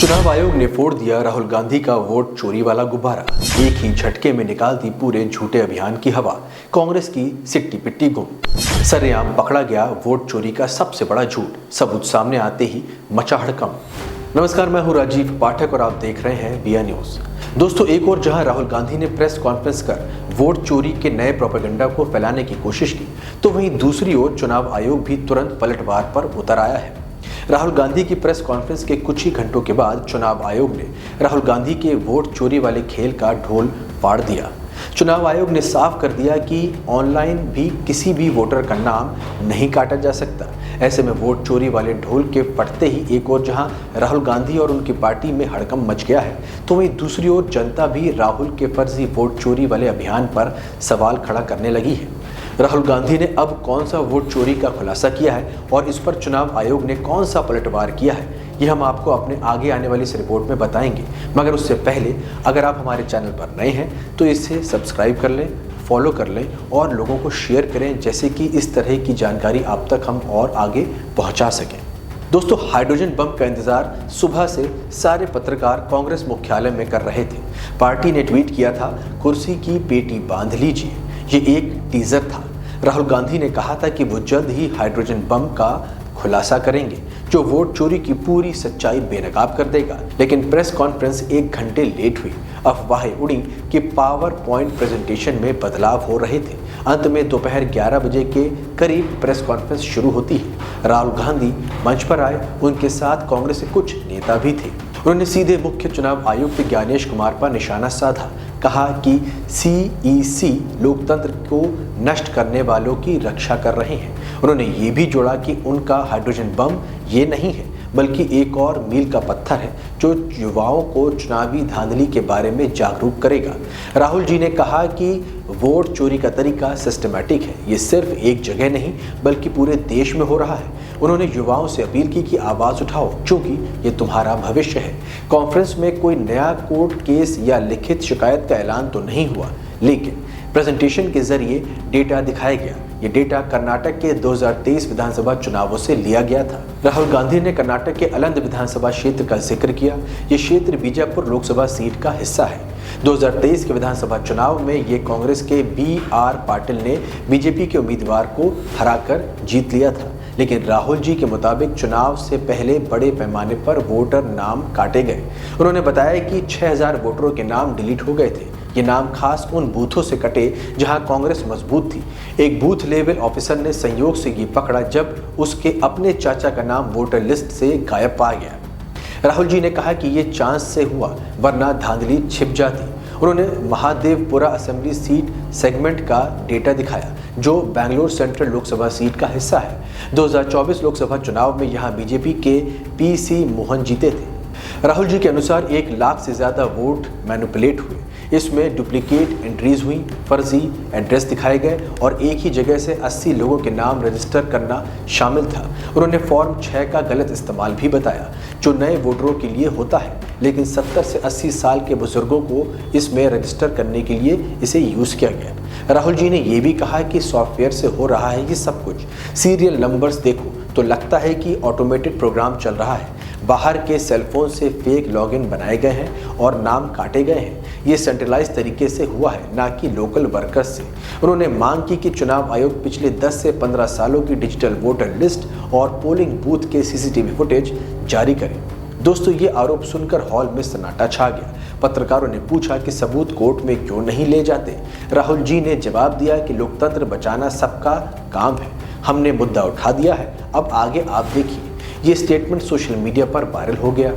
चुनाव आयोग ने फोड़ दिया राहुल गांधी का वोट चोरी वाला गुब्बारा। एक ही झटके में निकाल दी पूरे झूठे अभियान की हवा। कांग्रेस की सिट्टी पिट्टी गुम। सरेआम पकड़ा गया वोट चोरी का सबसे बड़ा झूठ। सबूत सामने आते ही मचा हड़कंप। नमस्कार, मैं हूं राजीव पाठक और आप देख रहे हैं बिया न्यूज। दोस्तों, एक और जहां राहुल गांधी ने प्रेस कॉन्फ्रेंस कर वोट चोरी के नए प्रोपेगेंडा को फैलाने की कोशिश की, तो वहीं दूसरी ओर चुनाव आयोग भी तुरंत पलटवार पर उतर आया है। राहुल गांधी की प्रेस कॉन्फ्रेंस के कुछ ही घंटों के बाद चुनाव आयोग ने राहुल गांधी के वोट चोरी वाले खेल का ढोल फाड़ दिया। चुनाव आयोग ने साफ कर दिया कि ऑनलाइन भी किसी भी वोटर का नाम नहीं काटा जा सकता। ऐसे में वोट चोरी वाले ढोल के फटते ही एक और जहां राहुल गांधी और उनकी पार्टी में हड़कंप मच गया है, तो वहीं दूसरी ओर जनता भी राहुल के फर्जी वोट चोरी वाले अभियान पर सवाल खड़ा करने लगी है। राहुल गांधी ने अब कौन सा वोट चोरी का खुलासा किया है और इस पर चुनाव आयोग ने कौन सा पलटवार किया है, ये हम आपको अपने आगे आने वाली इस रिपोर्ट में बताएंगे। मगर उससे पहले अगर आप हमारे चैनल पर नए हैं तो इसे सब्सक्राइब कर लें, फॉलो कर लें और लोगों को शेयर करें, जैसे कि इस तरह की जानकारी आप तक हम और आगे पहुंचा सकें। दोस्तों, हाइड्रोजन बम का इंतजार सुबह से सारे पत्रकार कांग्रेस मुख्यालय में कर रहे थे। पार्टी ने ट्वीट किया था, कुर्सी की पेटी बांध लीजिए। ये एक टीजर था। राहुल गांधी ने कहा था कि वो जल्द ही हाइड्रोजन बम का खुलासा करेंगे, जो वोट चोरी की पूरी सच्चाई बेनकाब कर देगा। लेकिन प्रेस कॉन्फ्रेंस 1 घंटे लेट हुई। अफवाहें उड़ी कि पावर पॉइंट प्रेजेंटेशन में बदलाव हो रहे थे। अंत में दोपहर 11 बजे के करीब प्रेस कॉन्फ्रेंस शुरू होती है। राहुल गांधी मंच पर आए। उनके साथ कांग्रेस के कुछ नेता भी थे। उन्होंने सीधे मुख्य चुनाव आयुक्त ज्ञानेश कुमार पर निशाना साधा। कहा कि CEC लोकतंत्र को नष्ट करने वालों की रक्षा कर रहे हैं। उन्होंने ये भी जोड़ा कि उनका हाइड्रोजन बम ये नहीं है, बल्कि एक और मील का पत्थर है जो युवाओं को चुनावी धांधली के बारे में जागरूक करेगा। राहुल जी ने कहा कि वोट चोरी का तरीका सिस्टमैटिक है। ये सिर्फ एक जगह नहीं बल्कि पूरे देश में हो रहा है। उन्होंने युवाओं से अपील की कि आवाज़ उठाओ, क्योंकि ये तुम्हारा भविष्य है। कॉन्फ्रेंस में कोई नया कोर्ट केस या लिखित शिकायत का ऐलान तो नहीं हुआ, लेकिन प्रेजेंटेशन के जरिए डेटा दिखाया गया। ये डेटा कर्नाटक के 2023 विधानसभा चुनावों से लिया गया था। राहुल गांधी ने कर्नाटक के अलंद विधानसभा क्षेत्र का जिक्र किया। ये क्षेत्र बीजापुर लोकसभा सीट का हिस्सा है। 2023 के विधानसभा चुनाव में ये कांग्रेस के BR पाटिल ने बीजेपी के उम्मीदवार को हराकर जीत लिया था। लेकिन राहुल जी के मुताबिक चुनाव से पहले बड़े पैमाने पर वोटर नाम काटे गए। उन्होंने बताया कि 6000 वोटरों के नाम डिलीट हो गए थे। ये नाम खास उन बूथों से कटे जहां कांग्रेस मजबूत थी। एक बूथ लेवल ऑफिसर ने संयोग से ये पकड़ा जब उसके अपने चाचा का नाम वोटर लिस्ट से गायब पा गया। राहुल जी ने कहा कि ये चांस से हुआ, वरना धांधली छिप जाती। उन्होंने महादेवपुरा असेंबली सीट सेगमेंट का डेटा दिखाया, जो बेंगलोर सेंट्रल लोकसभा सीट का हिस्सा है। 2024 लोकसभा चुनाव में यहां बीजेपी के PC मोहन जीते थे। राहुल जी के अनुसार 1 लाख से ज़्यादा वोट मैनिपुलेट हुए। इसमें डुप्लीकेट एंट्रीज हुई, फर्जी एड्रेस दिखाए गए और एक ही जगह से 80 लोगों के नाम रजिस्टर करना शामिल था। उन्होंने फॉर्म 6 का गलत इस्तेमाल भी बताया, जो नए वोटरों के लिए होता है, लेकिन 70 से 80 साल के बुजुर्गों को इसमें रजिस्टर करने के लिए इसे यूज़ किया गया। राहुल जी ने यह भी कहा कि सॉफ्टवेयर से हो रहा है ये सब कुछ। सीरियल नंबर्स देखो तो लगता है कि ऑटोमेटेड प्रोग्राम चल रहा है। बाहर के सेलफोन से फेक लॉगिन बनाए गए हैं और नाम काटे गए हैं। ये सेंट्रलाइज तरीके से हुआ है, ना कि लोकल वर्कर्स से। उन्होंने मांग की कि चुनाव आयोग पिछले 10 से 15 सालों की डिजिटल वोटर लिस्ट और पोलिंग बूथ के CCTV फुटेज जारी करे। दोस्तों, ये आरोप सुनकर हॉल में सन्नाटा छा गया। पत्रकारों ने पूछा कि सबूत कोर्ट में क्यों नहीं ले जाते। राहुल जी ने जवाब दिया कि लोकतंत्र बचाना सबका काम है। हमने मुद्दा उठा दिया है, अब आगे आप देखिए। ये स्टेटमेंट सोशल मीडिया पर वायरल हो गया।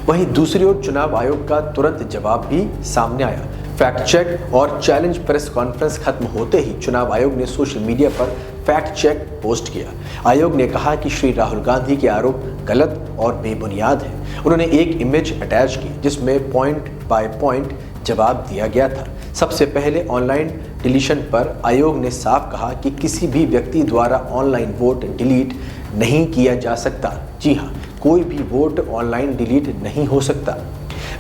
वहीं दूसरी ओर चुनाव आयोग का तुरंत जवाब भी सामने आया। फैक्ट चेक और चैलेंज प्रेस कॉन्फ्रेंस खत्म होते ही चुनाव आयोग ने सोशल मीडिया पर फैक्ट चेक पोस्ट किया। आयोग ने कहा कि श्री राहुल गांधी के आरोप गलत और बेबुनियाद हैं। उन्होंने एक इमेज अटैच की जिसमें पॉइंट बाय पॉइंट जवाब दिया गया था। सबसे पहले ऑनलाइन डिलीशन पर आयोग ने साफ कहा कि किसी भी व्यक्ति द्वारा ऑनलाइन वोट डिलीट नहीं किया जा सकता। जी हाँ, कोई भी वोट ऑनलाइन डिलीट नहीं हो सकता।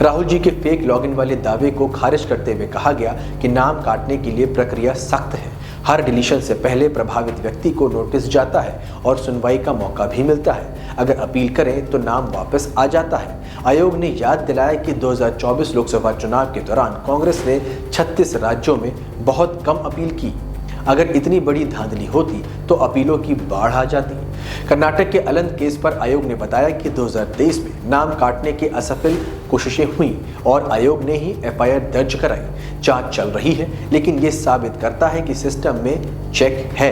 राहुल जी के फेक लॉगिन वाले दावे को खारिज करते हुए कहा गया कि नाम काटने के लिए प्रक्रिया सख्त है। हर डिलीशन से पहले प्रभावित व्यक्ति को नोटिस जाता है और सुनवाई का मौका भी मिलता है। अगर अपील करें तो नाम वापस आ जाता है। आयोग ने याद दिलाया कि 2024 लोकसभा चुनाव के दौरान कांग्रेस ने 36 राज्यों में बहुत कम अपील की। अगर इतनी बड़ी धांधली होती तो अपीलों की बाढ़ आ जाती। कर्नाटक के अलंद केस पर आयोग ने बताया कि 2023 में नाम काटने की असफल कोशिशें हुई और आयोग ने ही एफआईआर दर्ज कराई। जांच चल रही है, लेकिन ये साबित करता है कि सिस्टम में चेक है।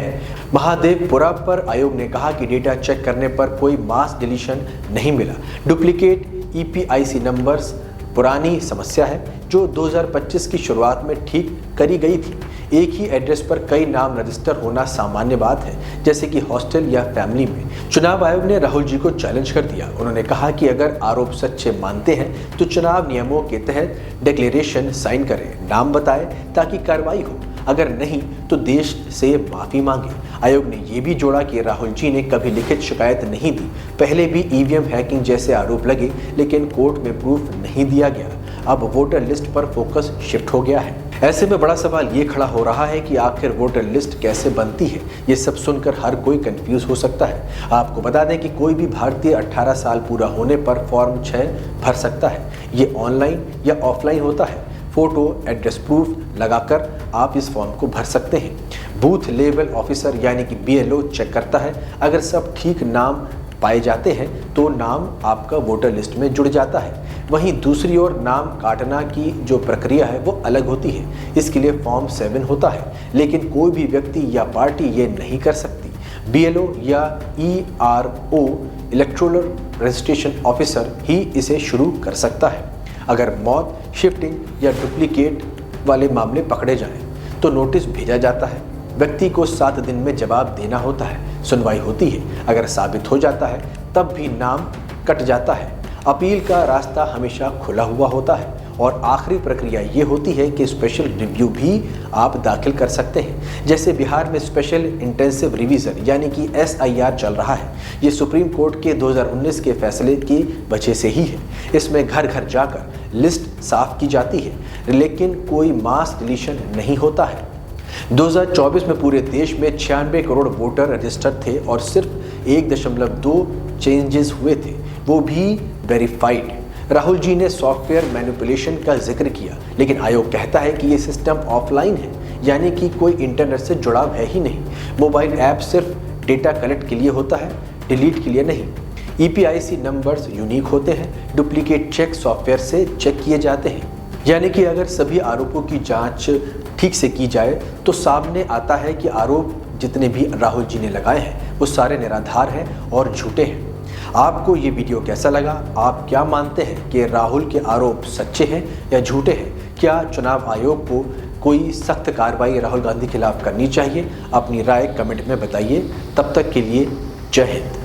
महादेवपुरा पर आयोग ने कहा कि डेटा चेक करने पर कोई मास डिलीशन नहीं मिला। डुप्लीकेट ईपीआईसी नंबर्स पुरानी समस्या है जो 2025 की शुरुआत में ठीक करी गई थी। एक ही एड्रेस पर कई नाम रजिस्टर होना सामान्य बात है, जैसे कि हॉस्टल या फैमिली में। चुनाव आयोग ने राहुल जी को चैलेंज कर दिया। उन्होंने कहा कि अगर आरोप सच्चे मानते हैं तो चुनाव नियमों के तहत डिक्लेरेशन साइन करें, नाम बताएं ताकि कार्रवाई हो। अगर नहीं तो देश से माफी मांगे। आयोग ने यह भी जोड़ा कि राहुल जी ने कभी लिखित शिकायत नहीं दी। पहले भी ईवीएम हैकिंग जैसे आरोप लगे, लेकिन कोर्ट में प्रूफ नहीं दिया गया। अब वोटर लिस्ट पर फोकस शिफ्ट हो गया है। ऐसे में बड़ा सवाल ये खड़ा हो रहा है कि आखिर वोटर लिस्ट कैसे बनती है। ये सब सुनकर हर कोई कंफ्यूज हो सकता है। आपको बता दें कि कोई भी भारतीय 18 साल पूरा होने पर फॉर्म 6 भर सकता है। ये ऑनलाइन या ऑफलाइन होता है। फोटो, एड्रेस प्रूफ लगाकर आप इस फॉर्म को भर सकते हैं। बूथ लेवल ऑफिसर यानी कि बीएलओ चेक करता है। अगर सब ठीक नाम पाए जाते हैं तो नाम आपका वोटर लिस्ट में जुड़ जाता है। वहीं दूसरी ओर नाम काटना की जो प्रक्रिया है वो अलग होती है। इसके लिए फॉर्म 7 होता है, लेकिन कोई भी व्यक्ति या पार्टी ये नहीं कर सकती। बीएलओ या ईआरओ इलेक्टोरल रजिस्ट्रेशन ऑफिसर ही इसे शुरू कर सकता है। अगर मौत, शिफ्टिंग या डुप्लीकेट वाले मामले पकड़े जाएं तो नोटिस भेजा जाता है। व्यक्ति को 7 दिन में जवाब देना होता है। सुनवाई होती है। अगर साबित हो जाता है तब भी नाम कट जाता है। अपील का रास्ता हमेशा खुला हुआ होता है और आखिरी प्रक्रिया ये होती है कि स्पेशल रिव्यू भी आप दाखिल कर सकते हैं। जैसे बिहार में स्पेशल इंटेंसिव रिवीजन यानी कि एसआईआर चल रहा है। ये सुप्रीम कोर्ट के 2019 के फैसले की वजह से ही है। इसमें घर घर जाकर लिस्ट साफ की जाती है, लेकिन कोई मास डिलीशन नहीं होता है। 2024 में पूरे देश में 96 करोड़ वोटर रजिस्टर्ड थे और सिर्फ 1.2 चेंजेस हुए थे, वो भी वेरीफाइड। राहुल जी ने सॉफ्टवेयर मैनिपुलेशन का जिक्र किया, लेकिन आयोग कहता है कि ये सिस्टम ऑफलाइन है, यानी कि कोई इंटरनेट से जुड़ाव है ही नहीं। मोबाइल ऐप सिर्फ डेटा कलेक्ट के लिए होता है, डिलीट के लिए नहीं। ईपीआईसी नंबर्स यूनिक होते हैं। डुप्लीकेट चेक सॉफ्टवेयर से चेक किए जाते हैं, यानी कि अगर सभी आरोपों की जांच ठीक से की जाए तो सामने आता है कि आरोप जितने भी राहुल जी ने लगाए हैं वो सारे निराधार हैं और झूठे हैं। आपको ये वीडियो कैसा लगा? आप क्या मानते हैं कि राहुल के आरोप सच्चे हैं या झूठे हैं? क्या चुनाव आयोग को कोई सख्त कार्रवाई राहुल गांधी के खिलाफ करनी चाहिए? अपनी राय कमेंट में बताइए। तब तक के लिए जय हिंद।